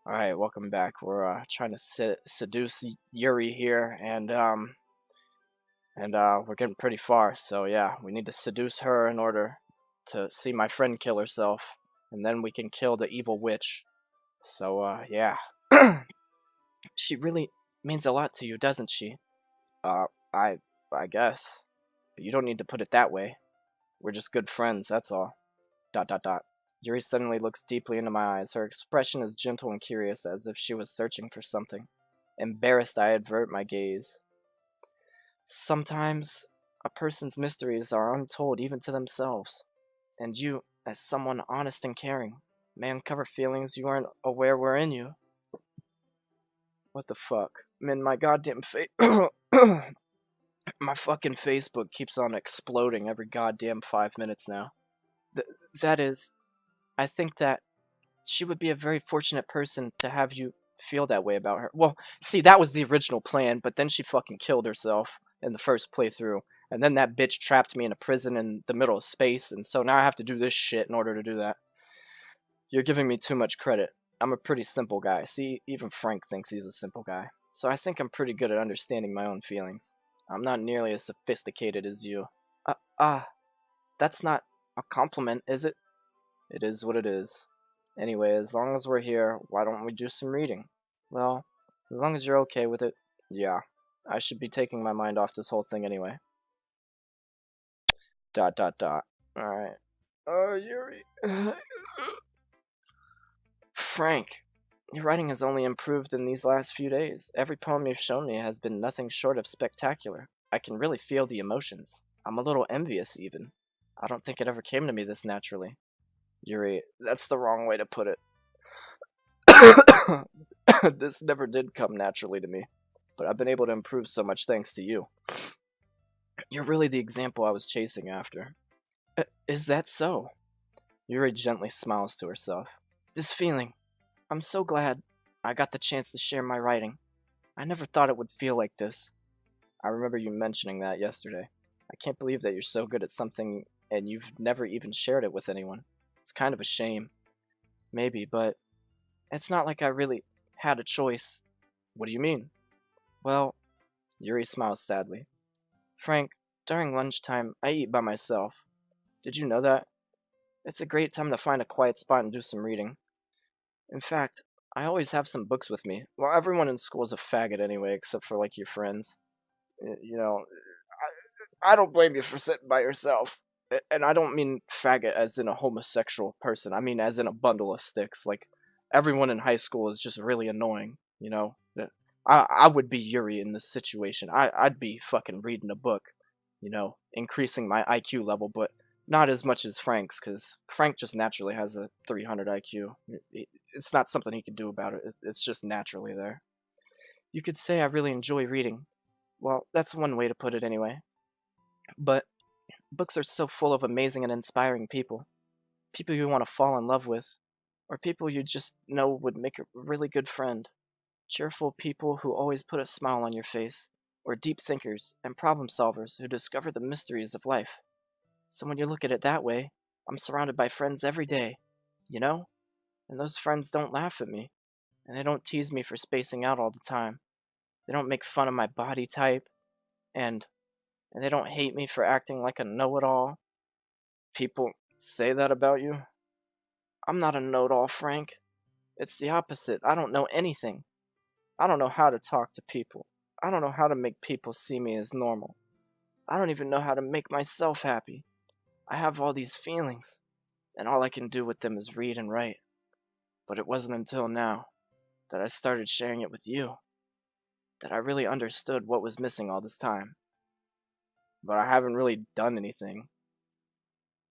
Alright, welcome back. We're trying to seduce Yuri here, and we're getting pretty far. So yeah, we need to seduce her in order to see my friend kill herself, and then we can kill the evil witch. So yeah, she really means a lot to you, doesn't she? Uh, I I guess, but you don't need to put it that way. We're just good friends, that's all. Dot dot dot. Yuri suddenly looks deeply into my eyes. Her expression is gentle and curious, as if she was searching for something. Embarrassed, I avert my gaze. Sometimes a person's mysteries are untold even to themselves, and you, as someone honest and caring, may uncover feelings you aren't aware were in you. What the fuck? Man, my goddamn face. My fucking Facebook keeps on exploding every goddamn 5 minutes now. Th- that is, I think that she would be a very fortunate person to have you feel that way about her. Well, see, that was the original plan, but then she fucking killed herself in the first playthrough. And then that bitch trapped me in a prison in the middle of space, and so now I have to do this shit in order to do that. You're giving me too much credit. I'm a pretty simple guy. See, even Frank thinks he's a simple guy. So I think I'm pretty good at understanding my own feelings. I'm not nearly as sophisticated as you. Uh, ah, that's not a compliment, is it? It is what it is. Anyway, as long as we're here, why don't we do some reading? Well, as long as you're okay with it, yeah. I should be taking my mind off this whole thing anyway. Dot dot dot. Alright. Yuri. Frank, your writing has only improved in these last few days. Every poem you've shown me has been nothing short of spectacular. I can really feel the emotions. I'm a little envious, even. I don't think it ever came to me this naturally. Yuri, that's the wrong way to put it. This never did come naturally to me, but I've been able to improve so much thanks to you. You're really the example I was chasing after. Is that so? Yuri gently smiles to herself. This feeling, I'm so glad I got the chance to share my writing. I never thought it would feel like this. I remember you mentioning that yesterday. I can't believe that you're so good at something and you've never even shared it with anyone. It's kind of a shame. Maybe, but it's not like I really had a choice. What do you mean? Well, Yuri smiles sadly. Frank, during lunchtime, I eat by myself. Did you know that? It's a great time to find a quiet spot and do some reading. In fact, I always have some books with me. Well, everyone in school is a faggot anyway, except for like your friends. You know, I don't blame you for sitting by yourself. And I don't mean faggot as in a homosexual person. I mean as in a bundle of sticks. Like, everyone in high school is just really annoying, you know? I would be Yuri in this situation. I'd be fucking reading a book, increasing my IQ level, but not as much as Frank's, because Frank just naturally has a 300 IQ. It's not something he can do about it. It's just naturally there. You could say I really enjoy reading. Well, that's one way to put it anyway. But books are so full of amazing and inspiring people. People you want to fall in love with, or people you just know would make a really good friend. Cheerful people who always put a smile on your face, or deep thinkers and problem solvers who discover the mysteries of life. So when you look at it that way, I'm surrounded by friends every day, you know? And those friends don't laugh at me, and they don't tease me for spacing out all the time. They don't make fun of my body type, and and they don't hate me for acting like a know-it-all. People say that about you. I'm not a know-it-all, Frank. It's the opposite. I don't know anything. I don't know how to talk to people. I don't know how to make people see me as normal. I don't even know how to make myself happy. I have all these feelings, and all I can do with them is read and write. But it wasn't until now that I started sharing it with you that I really understood what was missing all this time. But I haven't really done anything.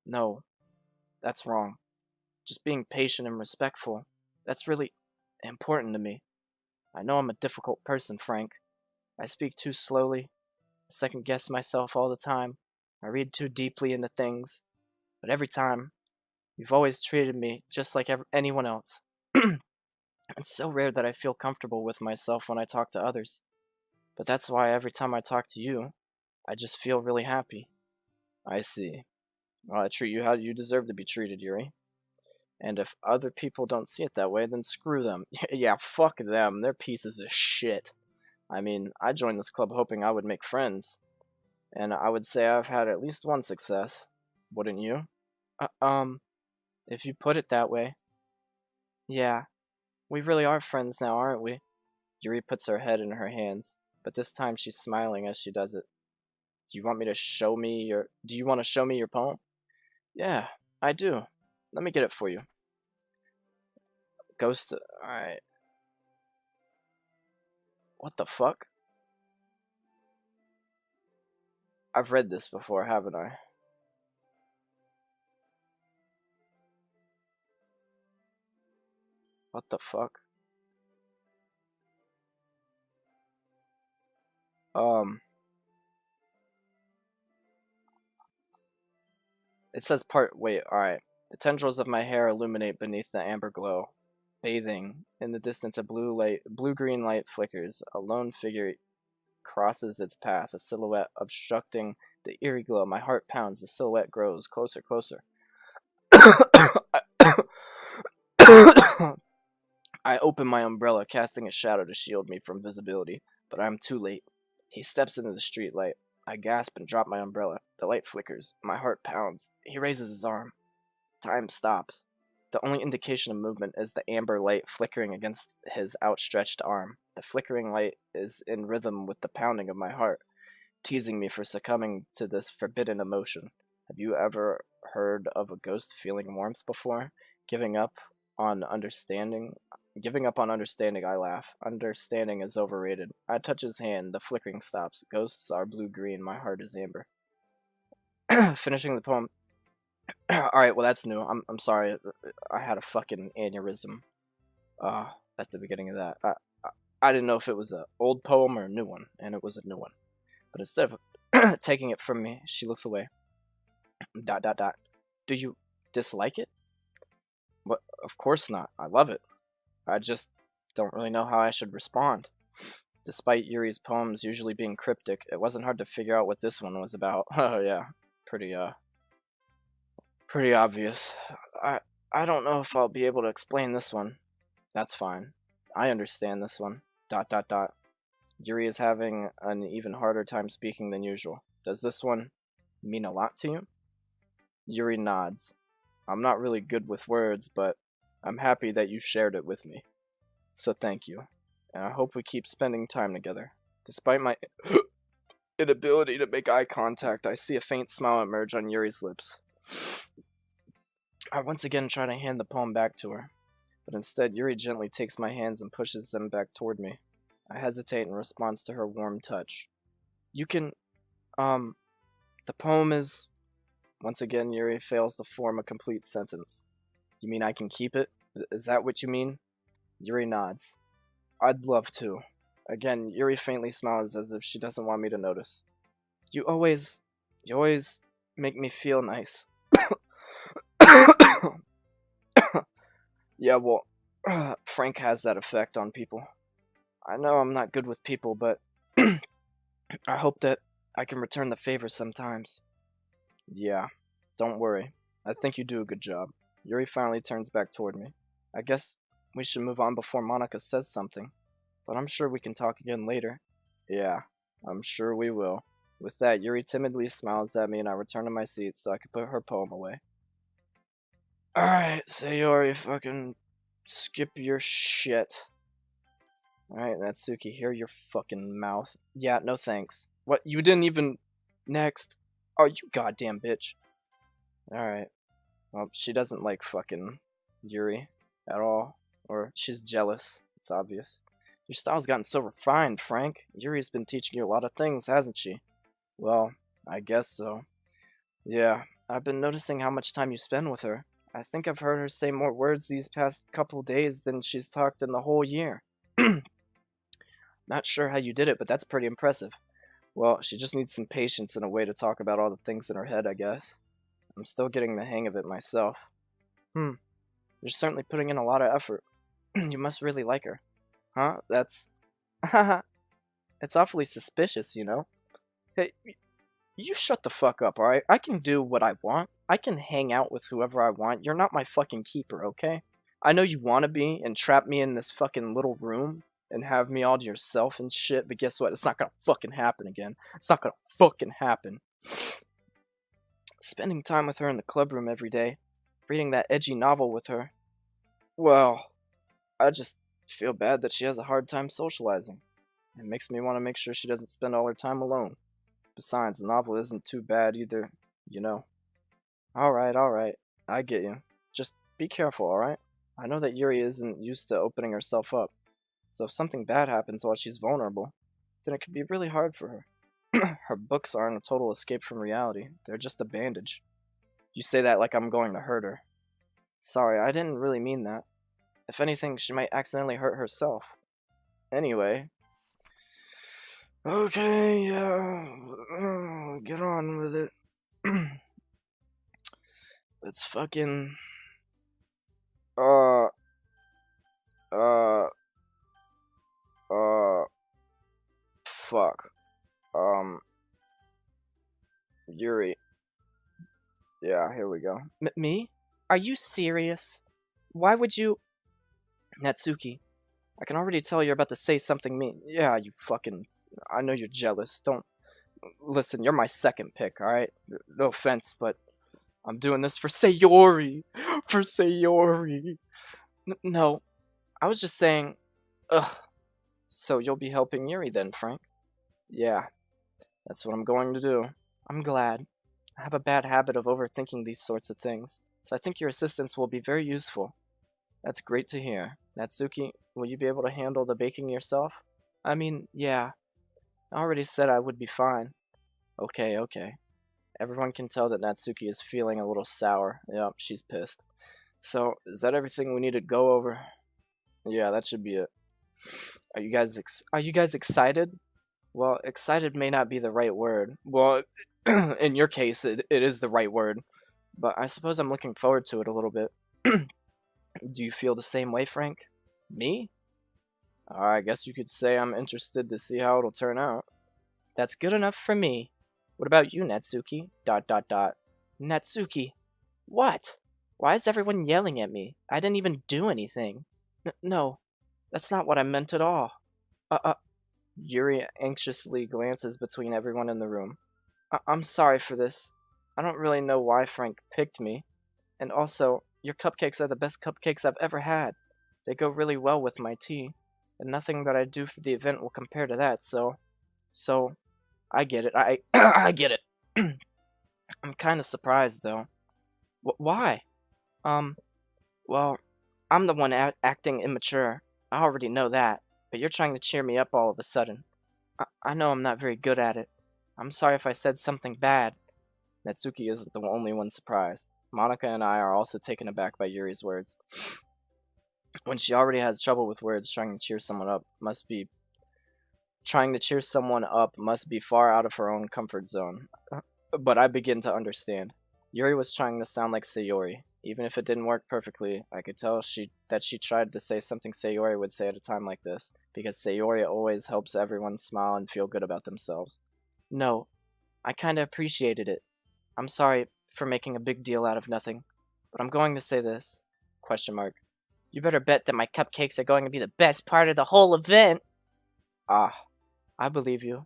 No, that's wrong. Just being patient and respectful, that's really important to me. I know I'm a difficult person, Frank. I speak too slowly, second guess myself all the time. I read too deeply into things, but every time, you've always treated me just like anyone else. It's so rare that I feel comfortable with myself when I talk to others, but that's why every time I talk to you, I just feel really happy. I see. Well, I treat you how you deserve to be treated, Yuri. And if other people don't see it that way, then screw them. Yeah, fuck them. They're pieces of shit. I mean, I joined this club hoping I would make friends. And I would say I've had at least one success. Wouldn't you? If you put it that way. Yeah, we really are friends now, aren't we? Yuri puts her head in her hands, but this time she's smiling as she does it. Do you want to show me your poem? Yeah, I do. Let me get it for you. Ghost, alright. What the fuck? I've read this before, haven't I? What the fuck? It says wait, alright. The tendrils of my hair illuminate beneath the amber glow. Bathing. In the distance, a blue-green light flickers. A lone figure crosses its path, a silhouette obstructing the eerie glow. My heart pounds. The silhouette grows. Closer, closer. I open my umbrella, casting a shadow to shield me from visibility, but I am too late. He steps into the street light. I gasp and drop my umbrella. The light flickers. My heart pounds. He raises his arm. Time stops. The only indication of movement is the amber light flickering against his outstretched arm. The flickering light is in rhythm with the pounding of my heart, teasing me for succumbing to this forbidden emotion. Have you ever heard of a ghost feeling warmth before? Giving up on understanding? I laugh. Understanding is overrated. I touch his hand. The flickering stops. Ghosts are blue-green. My heart is amber. Finishing the poem. Alright, well that's new. I'm sorry. I had a fucking aneurysm at the beginning of that. I didn't know if it was an old poem or a new one, and it was a new one. But instead of taking it from me, she looks away. ... Do you dislike it? What? Of course not. I love it. I just don't really know how I should respond. Despite Yuri's poems usually being cryptic, it wasn't hard to figure out what this one was about. Oh yeah, pretty obvious. I don't know if I'll be able to explain this one. That's fine. I understand this one. ... Yuri is having an even harder time speaking than usual. Does this one mean a lot to you? Yuri nods. I'm not really good with words, but I'm happy that you shared it with me. So thank you. And I hope we keep spending time together. Despite my inability to make eye contact, I see a faint smile emerge on Yuri's lips. I once again try to hand the poem back to her, but instead Yuri gently takes my hands and pushes them back toward me. I hesitate in response to her warm touch. You can, the poem is... Once again, Yuri fails to form a complete sentence. You mean I can keep it? Is that what you mean? Yuri nods. I'd love to. Again, Yuri faintly smiles as if she doesn't want me to notice. You always make me feel nice. Yeah, well, Frank has that effect on people. I know I'm not good with people, but I hope that I can return the favor sometimes. Yeah, don't worry. I think you do a good job. Yuri finally turns back toward me. I guess we should move on before Monica says something, but I'm sure we can talk again later. Yeah, I'm sure we will. With that, Yuri timidly smiles at me and I return to my seat so I can put her poem away. Alright, Sayori, fucking skip your shit. Alright, Natsuki, hear your fucking mouth. Yeah, no thanks. What, you didn't even... Next. Oh, you goddamn bitch. Alright. Well, she doesn't like fucking Yuri at all. Or she's jealous. It's obvious. Your style's gotten so refined, Frank. Yuri's been teaching you a lot of things, hasn't she? Well, I guess so. Yeah, I've been noticing how much time you spend with her. I think I've heard her say more words these past couple days than she's talked in the whole year. Not sure how you did it, but that's pretty impressive. Well, she just needs some patience and a way to talk about all the things in her head, I guess. I'm still getting the hang of it myself. You're certainly putting in a lot of effort. You must really like her. Huh? That's... Haha. It's awfully suspicious, you know? Hey, you shut the fuck up, alright? I can do what I want. I can hang out with whoever I want. You're not my fucking keeper, okay? I know you want to be and trap me in this fucking little room and have me all to yourself and shit, but guess what? It's not gonna fucking happen again. It's not gonna fucking happen. Spending time with her in the clubroom every day, reading that edgy novel with her. Well, I just feel bad that she has a hard time socializing. It makes me want to make sure she doesn't spend all her time alone. Besides, the novel isn't too bad either, you know. Alright, I get you. Just be careful, alright? I know that Yuri isn't used to opening herself up, so if something bad happens while she's vulnerable, then it could be really hard for her. Her books aren't a total escape from reality, they're just a bandage. You say that like I'm going to hurt her. Sorry, I didn't really mean that. If anything, she might accidentally hurt herself. Anyway. Okay, yeah. Get on with it. Let's fucking... Uh... Fuck. Yuri. Yeah, here we go. Me? Are you serious? Why would you... Natsuki, I can already tell you're about to say something mean. Yeah, you fucking... I know you're jealous. Don't... Listen, you're my second pick, alright? No offense, but... I'm doing this for Sayori! For Sayori! No, I was just saying... Ugh. So you'll be helping Yuri then, Frank? Yeah, that's what I'm going to do. I'm glad. I have a bad habit of overthinking these sorts of things, so I think your assistance will be very useful. That's great to hear. Natsuki, will you be able to handle the baking yourself? I mean, yeah. I already said I would be fine. Okay. Everyone can tell that Natsuki is feeling a little sour. Yep, she's pissed. So, is that everything we need to go over? Yeah, that should be it. Are you guys excited? Well, excited may not be the right word. Well, in your case, it is the right word. But I suppose I'm looking forward to it a little bit. Do you feel the same way, Frank? Me? I guess you could say I'm interested to see how it'll turn out. That's good enough for me. What about you, Natsuki? ... Natsuki? What? Why is everyone yelling at me? I didn't even do anything. No, that's not what I meant at all. Yuri anxiously glances between everyone in the room. I'm sorry for this. I don't really know why Frank picked me. And also, your cupcakes are the best cupcakes I've ever had. They go really well with my tea. And nothing that I do for the event will compare to that, so... I get it. I get it. I'm kind of surprised, though. Why? Well, I'm the one acting immature. I already know that, but you're trying to cheer me up all of a sudden. I know I'm not very good at it. I'm sorry if I said something bad. Natsuki isn't the only one surprised. Monica and I are also taken aback by Yuri's words. When she already has trouble with words, trying to cheer someone up must be far out of her own comfort zone. But I begin to understand. Yuri was trying to sound like Sayori. Even if it didn't work perfectly, I could tell that she tried to say something Sayori would say at a time like this, because Sayori always helps everyone smile and feel good about themselves. No, I kinda appreciated it. I'm sorry for making a big deal out of nothing, but I'm going to say this. ? You better bet that my cupcakes are going to be the best part of the whole event! I believe you.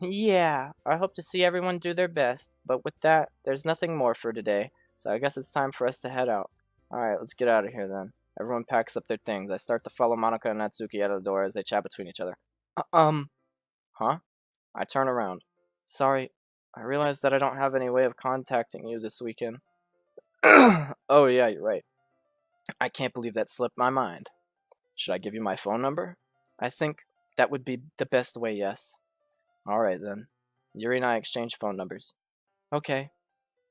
Yeah, I hope to see everyone do their best, but with that, there's nothing more for today, so I guess it's time for us to head out. Alright, let's get out of here then. Everyone packs up their things. I start to follow Monica and Natsuki out of the door as they chat between each other. Huh? I turn around. Sorry, I realize that I don't have any way of contacting you this weekend. Oh yeah, you're right. I can't believe that slipped my mind. Should I give you my phone number? I think that would be the best way, yes. Alright then. Yuri and I exchange phone numbers. Okay.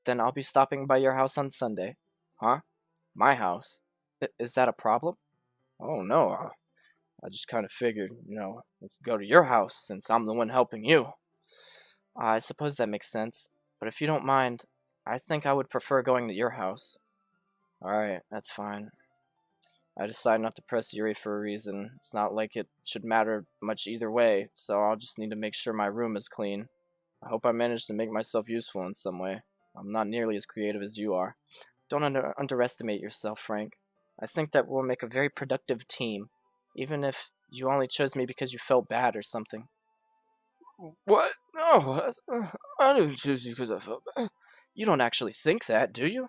Then I'll be stopping by your house on Sunday. Huh? My house? Is that a problem? Oh no, I just kind of figured, we could go to your house since I'm the one helping you. I suppose that makes sense, but if you don't mind, I think I would prefer going to your house. Alright, that's fine. I decide not to press Yuri for a reason. It's not like it should matter much either way, so I'll just need to make sure my room is clean. I hope I manage to make myself useful in some way. I'm not nearly as creative as you are. Don't underestimate yourself, Frank. I think that we'll make a very productive team, even if you only chose me because you felt bad or something. What? No, I didn't choose you because I felt bad. You don't actually think that, do you?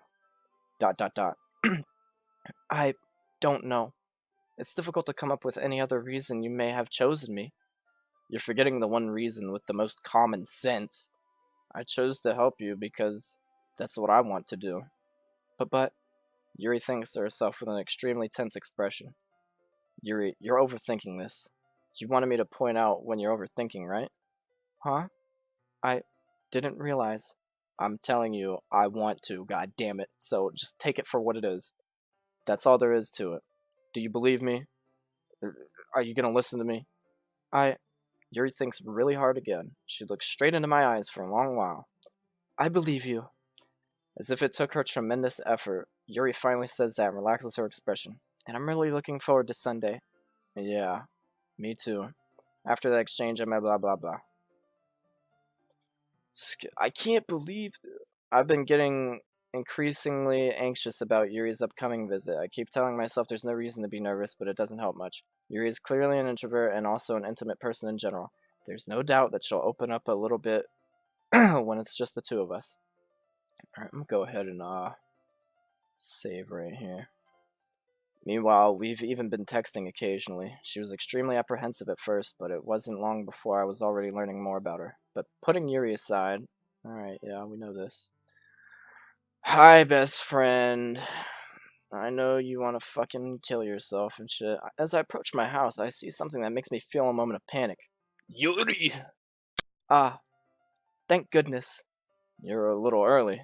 Dot dot dot. I don't know. It's difficult to come up with any other reason you may have chosen me. You're forgetting the one reason with the most common sense. I chose to help you because that's what I want to do. But, Yuri thinks to herself with an extremely tense expression. Yuri, you're overthinking this. You wanted me to point out when you're overthinking, right? Huh? I didn't realize. I'm telling you, I want to, god damn it. So just take it for what it is. That's all there is to it. Do you believe me? Are you gonna listen to me? Yuri thinks really hard again. She looks straight into my eyes for a long while. I believe you. As if it took her tremendous effort, Yuri finally says that and relaxes her expression. And I'm really looking forward to Sunday. Yeah, me too. After that exchange, I met blah blah blah. I can't believe I've been getting increasingly anxious about Yuri's upcoming visit. I keep telling myself there's no reason to be nervous, but it doesn't help much. Yuri is clearly an introvert and also an intimate person in general. There's no doubt that she'll open up a little bit when it's just the two of us. Alright, I'm gonna go ahead and save right here. Meanwhile, we've even been texting occasionally. She was extremely apprehensive at first, but it wasn't long before I was already learning more about her. But putting Yuri aside, alright, yeah, we know this. Hi, best friend. I know you want to fucking kill yourself and shit. As I approach my house, I see something that makes me feel a moment of panic. Yuri! Ah, thank goodness. You're a little early.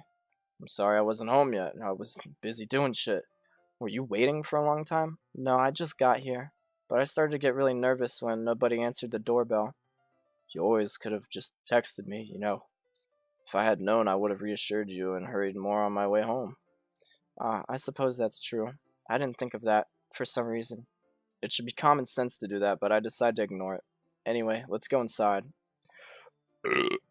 I'm sorry I wasn't home yet. I was busy doing shit. Were you waiting for a long time? No, I just got here. But I started to get really nervous when nobody answered the doorbell. You always could have just texted me, you know. If I had known, I would have reassured you and hurried more on my way home. I suppose that's true. I didn't think of that, for some reason. It should be common sense to do that, but I decided to ignore it. Anyway, let's go inside.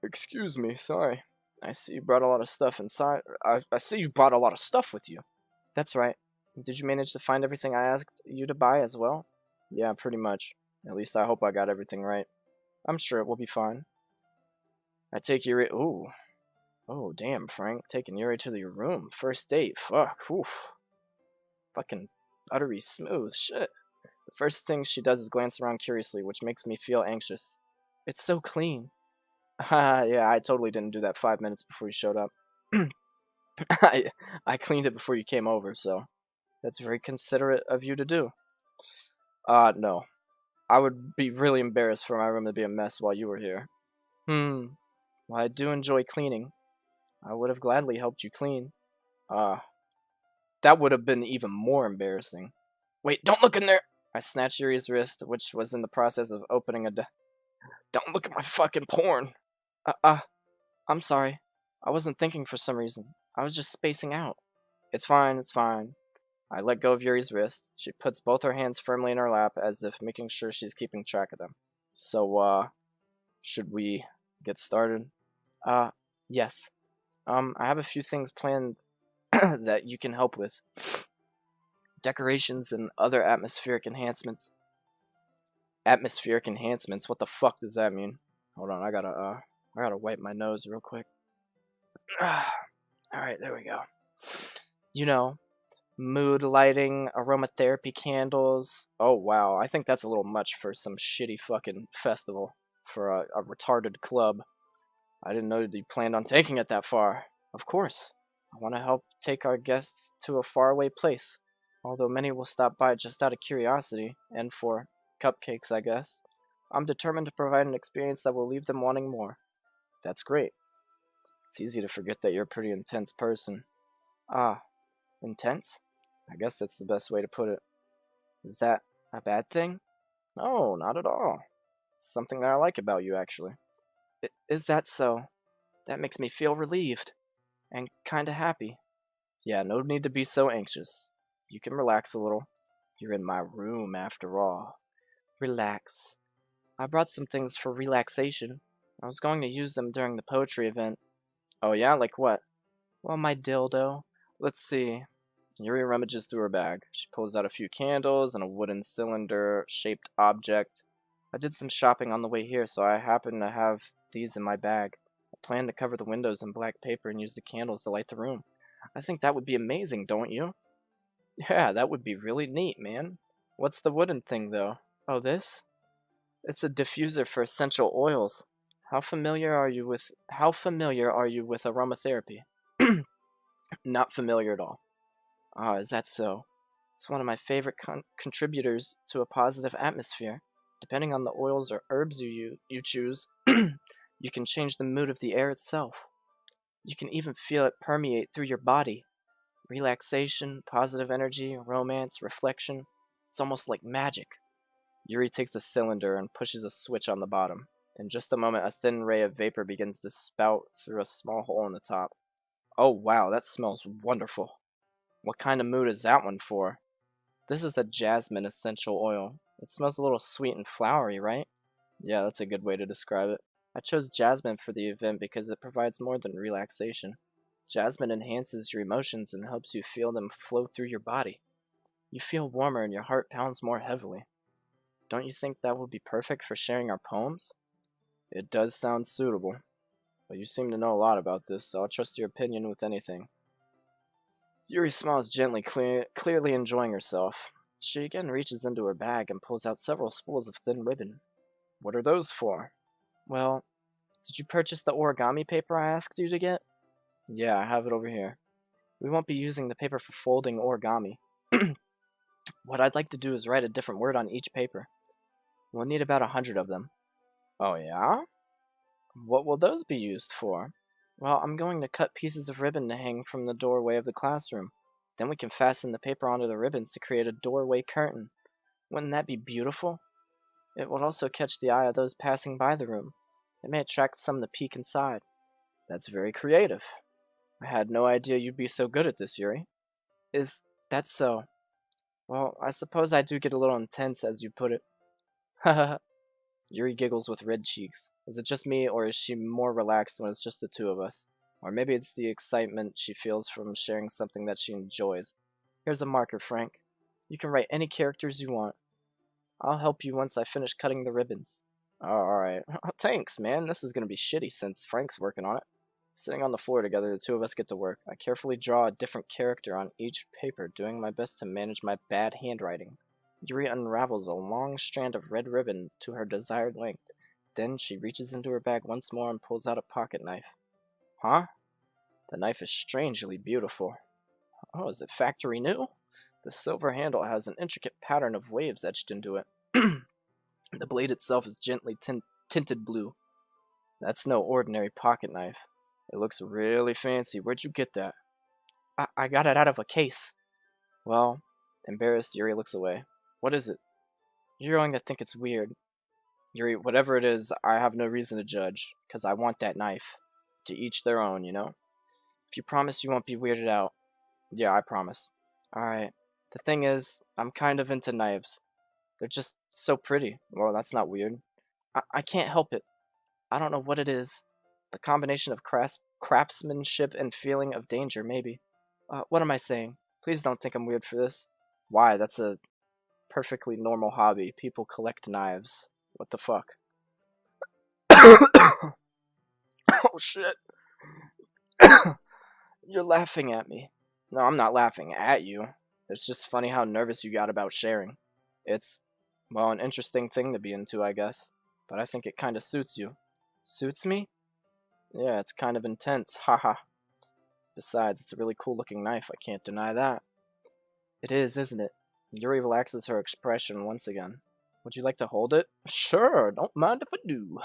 Excuse me, sorry. I see you brought a lot of stuff inside. I see you brought a lot of stuff with you. That's right. Did you manage to find everything I asked you to buy as well? Yeah, pretty much. At least I hope I got everything right. I'm sure it will be fine. I take Yuri. Ooh. Oh, damn, Frank. Taking Yuri to your room. First date. Fuck. Oof. Fucking buttery smooth. Shit. The first thing she does is glance around curiously, which makes me feel anxious. It's so clean. Haha, yeah, I totally didn't do that 5 minutes before you showed up. I cleaned it before you came over, so that's very considerate of you to do. No. I would be really embarrassed for my room to be a mess while you were here. Well, I do enjoy cleaning. I would have gladly helped you clean. That would have been even more embarrassing. Wait, don't look in there! I snatched Yuri's wrist, which was in the process of opening a Don't look at my fucking porn! I'm sorry. I wasn't thinking for some reason. I was just spacing out. It's fine, it's fine. I let go of Yuri's wrist. She puts both her hands firmly in her lap as if making sure she's keeping track of them. So, should we get started? Yes. I have a few things planned that you can help with. Decorations and other atmospheric enhancements. Atmospheric enhancements? What the fuck does that mean? Hold on, I gotta wipe my nose real quick. Alright, there we go. You know, mood lighting, aromatherapy candles. Oh wow, I think that's a little much for some shitty fucking festival for a retarded club. I didn't know that you planned on taking it that far. Of course. I want to help take our guests to a faraway place, although many will stop by just out of curiosity, and for cupcakes, I guess. I'm determined to provide an experience that will leave them wanting more. That's great. It's easy to forget that you're a pretty intense person. Intense? I guess that's the best way to put it. Is that a bad thing? No, not at all. It's something that I like about you, actually. Is that so? That makes me feel relieved. And kinda happy. Yeah, no need to be so anxious. You can relax a little. You're in my room, after all. Relax. I brought some things for relaxation. I was going to use them during the poetry event. Oh yeah? Like what? Well, my dildo. Let's see. Yuri rummages through her bag. She pulls out a few candles and a wooden cylinder-shaped object. I did some shopping on the way here, so I happen to have these in my bag. I plan to cover the windows in black paper and use the candles to light the room. I think that would be amazing, don't you? Yeah, that would be really neat, man. What's the wooden thing, though? Oh, this? It's a diffuser for essential oils. How familiar are you with aromatherapy? Not familiar at all. Ah, is that so? It's one of my favorite contributors to a positive atmosphere. Depending on the oils or herbs you choose, you can change the mood of the air itself. You can even feel it permeate through your body. Relaxation, positive energy, romance, reflection. It's almost like magic. Yuri takes the cylinder and pushes a switch on the bottom. In just a moment, a thin ray of vapor begins to spout through a small hole in the top. Oh wow, that smells wonderful. What kind of mood is that one for? This is a jasmine essential oil. It smells a little sweet and flowery, right? Yeah, that's a good way to describe it. I chose jasmine for the event because it provides more than relaxation. Jasmine enhances your emotions and helps you feel them flow through your body. You feel warmer and your heart pounds more heavily. Don't you think that would be perfect for sharing our poems? It does sound suitable, but you seem to know a lot about this, so I'll trust your opinion with anything. Yuri smiles gently, clearly enjoying herself. She again reaches into her bag and pulls out several spools of thin ribbon. What are those for? Well, did you purchase the origami paper I asked you to get? Yeah, I have it over here. We won't be using the paper for folding origami. What I'd like to do is write a different word on each paper. We'll need about 100 of them. Oh yeah? What will those be used for? Well, I'm going to cut pieces of ribbon to hang from the doorway of the classroom. Then we can fasten the paper onto the ribbons to create a doorway curtain. Wouldn't that be beautiful? It would also catch the eye of those passing by the room. It may attract some to peek inside. That's very creative. I had no idea you'd be so good at this, Yuri. Is that so? Well, I suppose I do get a little intense, as you put it. Haha. Yuri giggles with red cheeks. Is it just me, or is she more relaxed when it's just the two of us? Or maybe it's the excitement she feels from sharing something that she enjoys. Here's a marker, Frank. You can write any characters you want. I'll help you once I finish cutting the ribbons. Alright. Thanks, man. This is gonna be shitty since Frank's working on it. Sitting on the floor together, the two of us get to work. I carefully draw a different character on each paper, doing my best to manage my bad handwriting. Yuri unravels a long strand of red ribbon to her desired length. Then she reaches into her bag once more and pulls out a pocket knife. Huh? The knife is strangely beautiful. Oh, is it factory new? The silver handle has an intricate pattern of waves etched into it. The blade itself is gently tinted blue. That's no ordinary pocket knife. It looks really fancy. Where'd you get that? I got it out of a case. Well, embarrassed, Yuri looks away. What is it? You're going to think it's weird. Yuri, whatever it is, I have no reason to judge, because I want that knife. To each their own, you know? If you promise you won't be weirded out. Yeah, I promise. Alright. The thing is, I'm kind of into knives. They're just so pretty. Well, that's not weird. I can't help it. I don't know what it is. The combination of craftsmanship and feeling of danger, maybe. What am I saying? Please don't think I'm weird for this. Why? That's a perfectly normal hobby. People collect knives. What the fuck? Oh shit. You're laughing at me. No, I'm not laughing at you. It's just funny how nervous you got about sharing. It's, well, an interesting thing to be into, I guess. But I think it kinda suits you. Suits me? Yeah, it's kind of intense, haha. Besides, it's a really cool looking knife, I can't deny that. It is, isn't it? Yuri relaxes her expression once again. Would you like to hold it? Sure, don't mind if I do.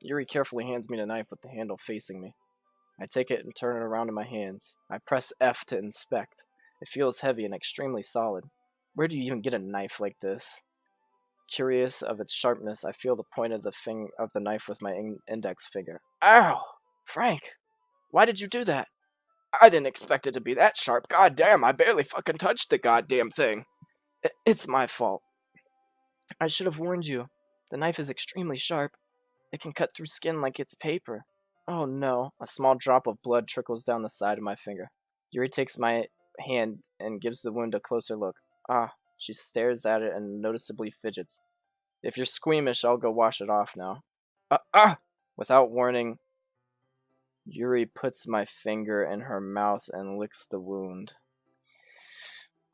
Yuri carefully hands me the knife with the handle facing me. I take it and turn it around in my hands. I press F to inspect. It feels heavy and extremely solid. Where do you even get a knife like this? Curious of its sharpness, I feel the point of the knife with my index finger. Ow! Frank! Why did you do that? I didn't expect it to be that sharp. God damn, I barely fucking touched the goddamn thing. It's my fault. I should have warned you. The knife is extremely sharp. It can cut through skin like it's paper. Oh no, a small drop of blood trickles down the side of my finger. Yuri takes my hand and gives the wound a closer look. Ah, she stares at it and noticeably fidgets. If you're squeamish, I'll go wash it off now. Ah! Without warning, Yuri puts my finger in her mouth and licks the wound.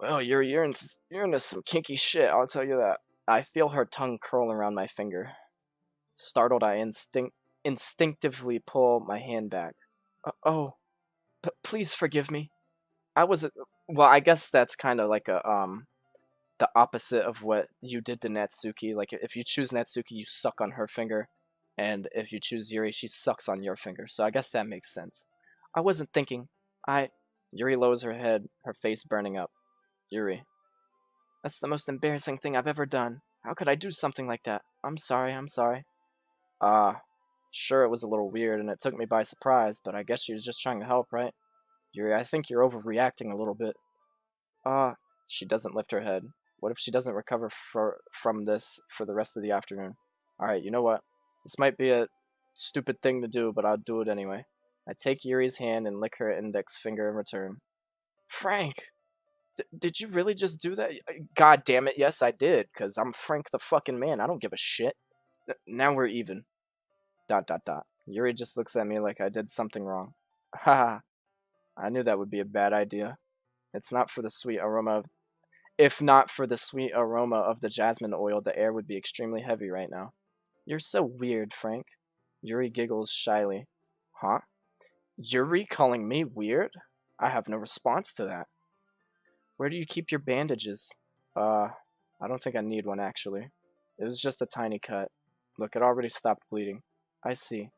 Well, you're into some kinky shit, I'll tell you that. I feel her tongue curl around my finger. Startled, I instinctively pull my hand back. Oh, please forgive me. I was, well, I guess that's kind of like the opposite of what you did to Natsuki. Like, if you choose Natsuki, you suck on her finger, and if you choose Yuri, she sucks on your finger. So I guess that makes sense. I wasn't thinking. Yuri lowers her head, her face burning up. Yuri, that's the most embarrassing thing I've ever done. How could I do something like that? I'm sorry, I'm sorry. Ah, sure, it was a little weird and it took me by surprise, but I guess she was just trying to help, right? Yuri, I think you're overreacting a little bit. Ah, she doesn't lift her head. What if she doesn't recover from this for the rest of the afternoon? Alright, you know what? This might be a stupid thing to do, but I'll do it anyway. I take Yuri's hand and lick her index finger in return. Frank! Did you really just do that? God damn it, yes I did, because I'm Frank the fucking man. I don't give a shit. Now we're even. ... Yuri just looks at me like I did something wrong. Haha. I knew that would be a bad idea. It's not for the sweet aroma of... If not for the sweet aroma of the jasmine oil, the air would be extremely heavy right now. You're so weird, Frank. Yuri giggles shyly. Huh? Yuri calling me weird? I have no response to that. Where do you keep your bandages? I don't think I need one, actually. It was just a tiny cut. Look, it already stopped bleeding. I see.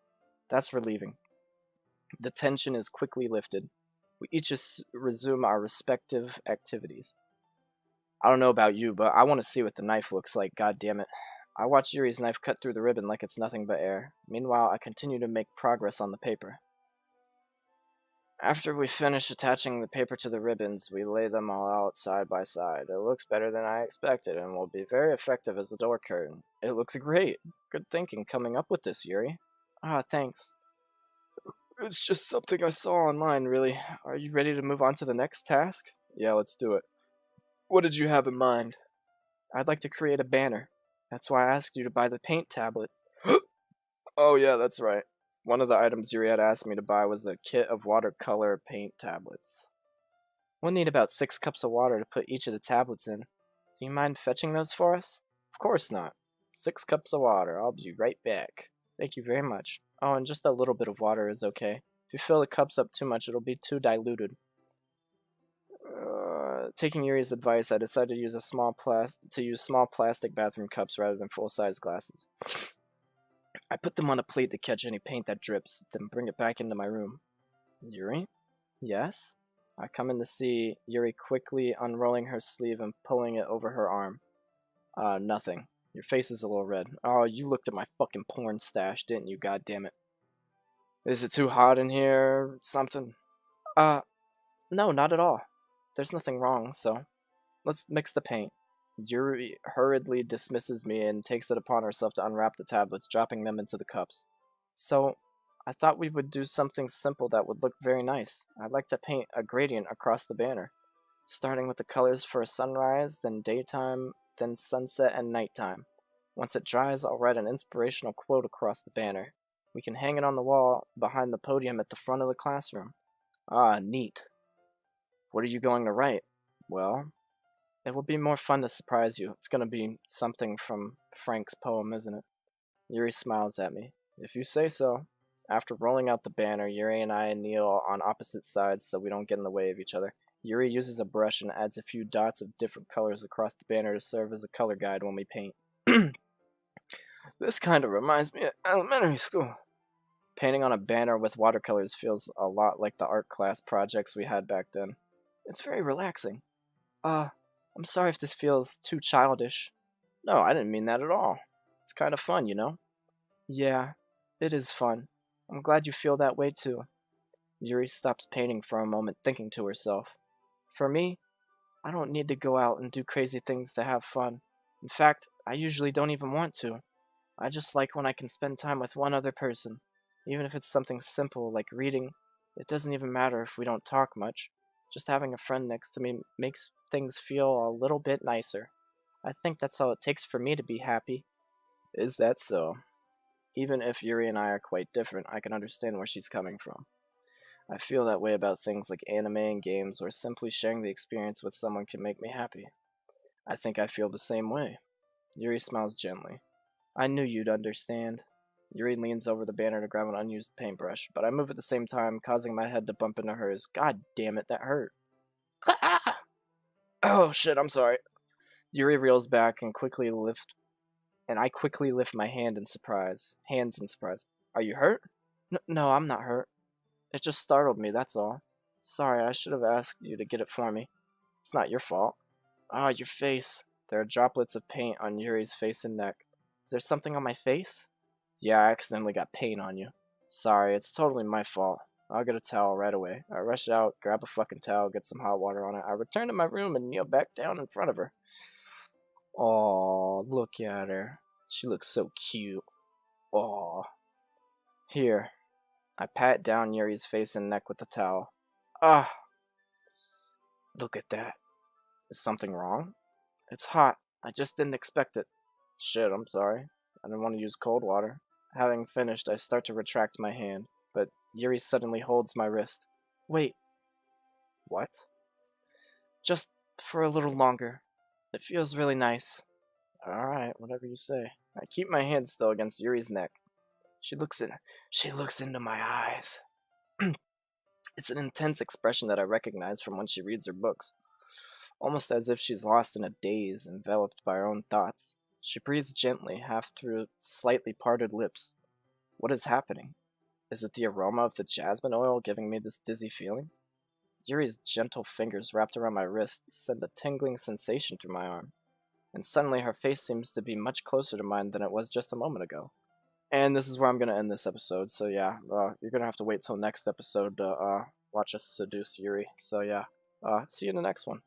That's relieving. The tension is quickly lifted. We each resume our respective activities. I don't know about you, but I want to see what the knife looks like, god damn it. I watch Yuri's knife cut through the ribbon like it's nothing but air. Meanwhile, I continue to make progress on the paper. After we finish attaching the paper to the ribbons, we lay them all out side by side. It looks better than I expected and will be very effective as a door curtain. It looks great. Good thinking coming up with this, Yuri. Ah, thanks. It's just something I saw online, really. Are you ready to move on to the next task? Yeah, let's do it. What did you have in mind? I'd like to create a banner. That's why I asked you to buy the paint tablets. Oh yeah, that's right. One of the items Yuri had asked me to buy was a kit of watercolor paint tablets. We'll need about 6 cups of water to put each of the tablets in. Do you mind fetching those for us? Of course not. 6 cups of water. I'll be right back. Thank you very much. Oh, and just a little bit of water is okay. If you fill the cups up too much, it'll be too diluted. Taking Yuri's advice, I decided to use small plastic bathroom cups rather than full-size glasses. I put them on a plate to catch any paint that drips, then bring it back into my room. Yuri? Yes? I come in to see Yuri quickly unrolling her sleeve and pulling it over her arm. Nothing. Your face is a little red. Oh, you looked at my fucking porn stash, didn't you, goddammit? Is it too hot in here or something? No, not at all. There's nothing wrong, so let's mix the paint. Yuri hurriedly dismisses me and takes it upon herself to unwrap the tablets, dropping them into the cups. So, I thought we would do something simple that would look very nice. I'd like to paint a gradient across the banner, starting with the colors for sunrise, then daytime, then sunset and nighttime. Once it dries, I'll write an inspirational quote across the banner. We can hang it on the wall behind the podium at the front of the classroom. Ah, neat. What are you going to write? Well, it will be more fun to surprise you. It's going to be something from Frank's poem, isn't it? Yuri smiles at me. If you say so. After rolling out the banner, Yuri and I kneel on opposite sides so we don't get in the way of each other. Yuri uses a brush and adds a few dots of different colors across the banner to serve as a color guide when we paint. This kind of reminds me of elementary school. Painting on a banner with watercolors feels a lot like the art class projects we had back then. It's very relaxing. I'm sorry if this feels too childish. No, I didn't mean that at all. It's kind of fun, you know? Yeah, it is fun. I'm glad you feel that way too. Yuri stops painting for a moment, thinking to herself. For me, I don't need to go out and do crazy things to have fun. In fact, I usually don't even want to. I just like when I can spend time with one other person. Even if it's something simple like reading, it doesn't even matter if we don't talk much. Just having a friend next to me makes things feel a little bit nicer. I think that's all it takes for me to be happy. Is that so? Even if Yuri and I are quite different, I can understand where she's coming from. I feel that way about things like anime and games, or simply sharing the experience with someone can make me happy. I think I feel the same way. Yuri smiles gently. I knew you'd understand. Yuri leans over the banner to grab an unused paintbrush, but I move at the same time, causing my head to bump into hers. God damn it, that hurt. Oh shit, I'm sorry. Yuri reels back and I quickly lift my hands in surprise. Are you hurt? No, I'm not hurt. It just startled me, that's all. Sorry, I should have asked you to get it for me. It's not your fault. Ah, your face. There are droplets of paint on Yuri's face and neck. Is there something on my face? Yeah, I accidentally got paint on you. Sorry, it's totally my fault. I'll get a towel right away. I rush out, grab a fucking towel, get some hot water on it. I return to my room and kneel back down in front of her. Aw, look at her. She looks so cute. Aw. Here. I pat down Yuri's face and neck with the towel. Ah, look at that. Is something wrong? It's hot. I just didn't expect it. Shit, I'm sorry. I didn't want to use cold water. Having finished, I start to retract my hand, but Yuri suddenly holds my wrist. Wait. What? Just for a little longer. It feels really nice. Alright, whatever you say. I keep my hand still against Yuri's neck. She looks into my eyes. It's an intense expression that I recognize from when she reads her books. Almost as if she's lost in a daze, enveloped by her own thoughts. She breathes gently, half through slightly parted lips. What is happening? Is it the aroma of the jasmine oil giving me this dizzy feeling? Yuri's gentle fingers wrapped around my wrist send a tingling sensation through my arm, and suddenly her face seems to be much closer to mine than it was just a moment ago. And this is where I'm going to end this episode, so yeah, you're going to have to wait till next episode to watch us seduce Yuri. So yeah, see you in the next one.